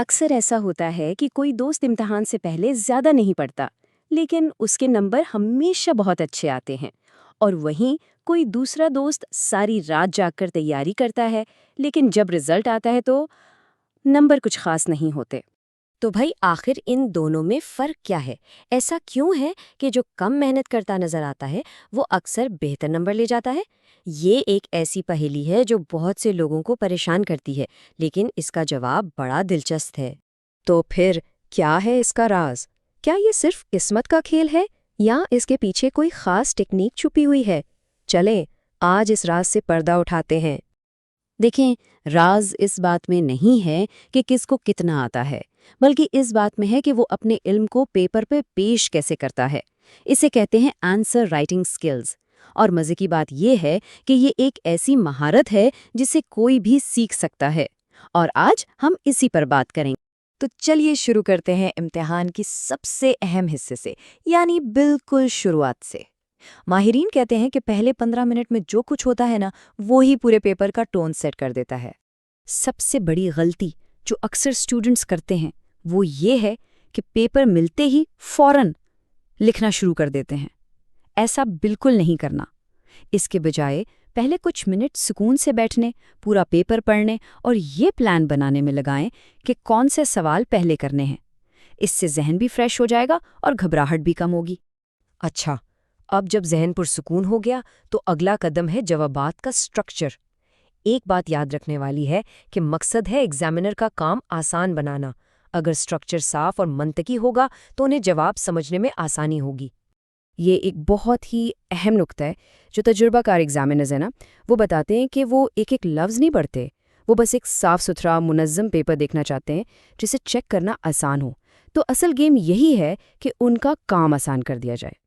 اکثر ایسا ہوتا ہے کہ کوئی دوست امتحان سے پہلے زیادہ نہیں پڑھتا، لیکن اس کے نمبر ہمیشہ بہت اچھے آتے ہیں۔ اور وہیں کوئی دوسرا دوست ساری رات جاگ کر تیاری کرتا ہے، لیکن جب رزلٹ آتا ہے تو نمبر کچھ خاص نہیں ہوتے۔ تو بھائی آخر ان دونوں میں فرق کیا ہے؟ ایسا کیوں ہے کہ جو کم محنت کرتا نظر آتا ہے وہ اکثر بہتر نمبر لے جاتا ہے؟ یہ ایک ایسی پہیلی ہے جو بہت سے لوگوں کو پریشان کرتی ہے، لیکن اس کا جواب بڑا دلچسپ ہے۔ تو پھر کیا ہے اس کا راز؟ کیا یہ صرف قسمت کا کھیل ہے یا اس کے پیچھے کوئی خاص ٹیکنیک چھپی ہوئی ہے؟ چلیں آج اس راز سے پردہ اٹھاتے ہیں۔ دیکھیں، راز اس بات میں نہیں ہے کہ کس کو کتنا آتا ہے، بلکہ اس بات میں ہے کہ وہ اپنے علم کو پیپر پہ پیش کیسے کرتا ہے۔ اسے کہتے ہیں آنسر رائٹنگ سکلز۔ اور مزے کی بات یہ ہے کہ یہ ایک ایسی مہارت ہے جسے کوئی بھی سیکھ سکتا ہے، اور آج ہم اسی پر بات کریں گے۔ تو چلیے شروع کرتے ہیں امتحان کی سب سے اہم حصے سے، یعنی بالکل شروعات سے۔ ماہرین کہتے ہیں کہ پہلے 15 منٹ میں جو کچھ ہوتا ہے نا، وہی پورے پیپر کا ٹون سیٹ کر دیتا ہے۔ سب سے بڑی غلطی جو اکثر اسٹوڈنٹس کرتے ہیں وہ یہ ہے کہ پیپر ملتے ہی فوراً لکھنا شروع کر دیتے ہیں۔ ایسا بالکل نہیں کرنا۔ اس کے بجائے پہلے کچھ منٹ سکون سے بیٹھنے، پورا پیپر پڑھنے اور یہ پلان بنانے میں لگائیں کہ کون سے سوال پہلے کرنے ہیں۔ اس سے ذہن بھی فریش ہو جائے گا اور گھبراہٹ بھی کم ہوگی۔ اچھا، اب جب ذہن پرسکون ہو گیا تو اگلا قدم ہے جوابات کا سٹرکچر۔ ایک بات یاد رکھنے والی ہے کہ مقصد ہے ایگزامینر کا کام آسان بنانا۔ اگر سٹرکچر صاف اور منطقی ہوگا تو انہیں جواب سمجھنے میں آسانی ہوگی۔ یہ ایک بہت ہی اہم نقطہ ہے۔ جو تجربہ کار ایگزامینرز ہیں نا، وہ بتاتے ہیں کہ وہ ایک ایک لفظ نہیں پڑھتے، وہ بس ایک صاف ستھرا منظم پیپر دیکھنا چاہتے ہیں جسے چیک کرنا آسان ہو۔ تو اصل گیم یہی ہے کہ ان کا کام آسان کر دیا جائے۔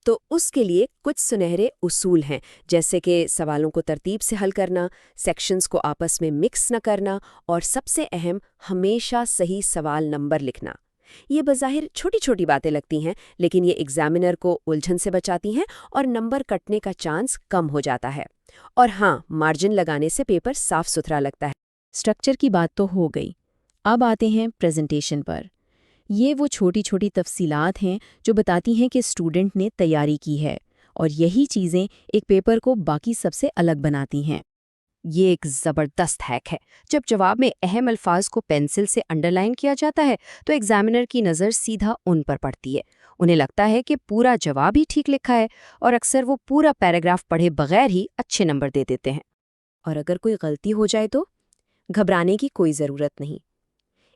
تو اس کے لیے کچھ سنہرے اصول ہیں، جیسے کہ سوالوں کو ترتیب سے حل کرنا، سیکشنز کو آپس میں مکس نہ کرنا، اور سب سے اہم، ہمیشہ صحیح سوال نمبر لکھنا۔ یہ بظاہر چھوٹی چھوٹی باتیں لگتی ہیں، لیکن یہ ایگزامینر کو الجھن سے بچاتی ہیں اور نمبر کٹنے کا چانس کم ہو جاتا ہے۔ اور ہاں، مارجن لگانے سے پیپر صاف ستھرا لگتا ہے۔ سٹرکچر کی بات تو ہو گئی، اب آتے ہیں پریزنٹیشن پر۔ یہ وہ چھوٹی چھوٹی تفصیلات ہیں جو بتاتی ہیں کہ اسٹوڈنٹ نے تیاری کی ہے، اور یہی چیزیں ایک پیپر کو باقی سب سے الگ بناتی ہیں۔ یہ ایک زبردست ہیک ہے۔ جب جواب میں اہم الفاظ کو پینسل سے انڈر لائن کیا جاتا ہے تو ایگزامینر کی نظر سیدھا ان پر پڑتی ہے۔ انہیں لگتا ہے کہ پورا جواب ہی ٹھیک لکھا ہے، اور اکثر وہ پورا پیراگراف پڑھے بغیر ہی اچھے نمبر دے دیتے ہیں۔ اور اگر کوئی غلطی ہو جائے تو گھبرانے کی کوئی ضرورت نہیں۔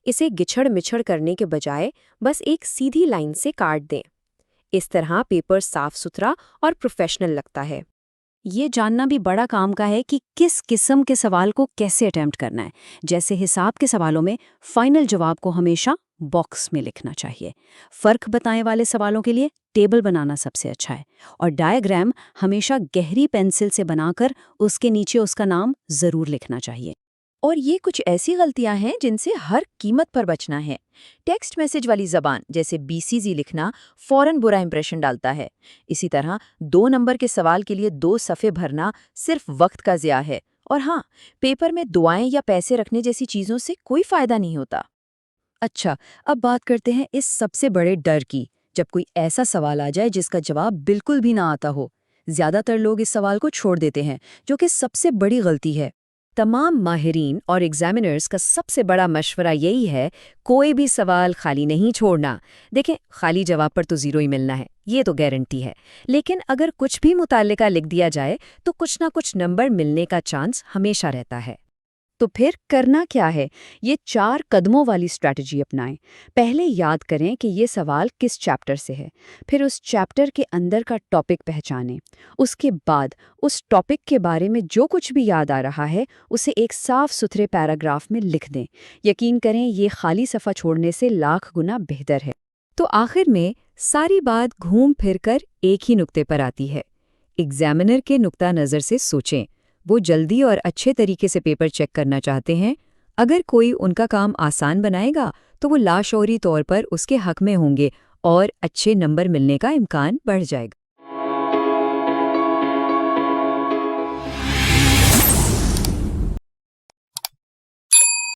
اسے گچھڑ مچھڑ کرنے کے بجائے بس ایک سیدھی لائن سے کاٹ دیں۔ اس طرح پیپر صاف ستھرا اور پروفیشنل لگتا ہے۔ یہ جاننا بھی بڑا کام کا ہے کہ کس قسم کے سوال کو کیسے اٹیمپٹ کرنا ہے۔ جیسے حساب کے سوالوں میں فائنل جواب کو ہمیشہ باکس میں لکھنا چاہیے۔ فرق بتانے والے سوالوں کے لیے ٹیبل بنانا سب سے اچھا ہے، اور ڈائیگرام ہمیشہ گہری پینسل سے بنا کر اس کے نیچے اس کا نام ضرور لکھنا چاہیے۔ اور یہ کچھ ایسی غلطیاں ہیں جن سے ہر قیمت پر بچنا ہے۔ ٹیکسٹ میسج والی زبان جیسے BCZ لکھنا فوراً برا امپریشن ڈالتا ہے۔ اسی طرح 2 نمبر کے سوال کے لیے 2 صفحے بھرنا صرف وقت کا ضیاع ہے۔ اور ہاں، پیپر میں دعائیں یا پیسے رکھنے جیسی چیزوں سے کوئی فائدہ نہیں ہوتا۔ اچھا، اب بات کرتے ہیں اس سب سے بڑے ڈر کی، جب کوئی ایسا سوال آ جائے جس کا جواب بالکل بھی نہ آتا ہو۔ زیادہ تر لوگ اس سوال کو چھوڑ دیتے ہیں، جو کہ سب سے بڑی غلطی ہے۔ تمام ماہرین اور ایگزامینرز کا سب سے بڑا مشورہ یہی ہے، کوئی بھی سوال خالی نہیں چھوڑنا۔ دیکھیں، خالی جواب پر تو 0 ہی ملنا ہے، یہ تو گارنٹی ہے، لیکن اگر کچھ بھی متعلقہ لکھ دیا جائے تو کچھ نہ کچھ نمبر ملنے کا چانس ہمیشہ رہتا ہے۔ تو پھر کرنا کیا ہے؟ یہ 4 قدموں والی اسٹریٹجی اپنائیں۔ پہلے یاد کریں کہ یہ سوال کس چیپٹر سے ہے، پھر اس چیپٹر کے اندر کا ٹاپک پہچانیں۔ اس کے بعد اس ٹاپک کے بارے میں جو کچھ بھی یاد آ رہا ہے اسے ایک صاف ستھرے پیراگراف میں لکھ دیں۔ یقین کریں، یہ خالی صفحہ چھوڑنے سے لاکھ گنا بہتر ہے۔ تو آخر میں ساری بات گھوم پھر کر ایک ہی نقطے پر آتی ہے۔ ایگزامینر کے نقطہ نظر سے سوچیں، وہ جلدی اور اچھے طریقے سے پیپر چیک کرنا چاہتے ہیں۔ اگر کوئی ان کا کام آسان بنائے گا تو وہ لاشعوری طور پر اس کے حق میں ہوں گے اور اچھے نمبر ملنے کا امکان بڑھ جائے گا۔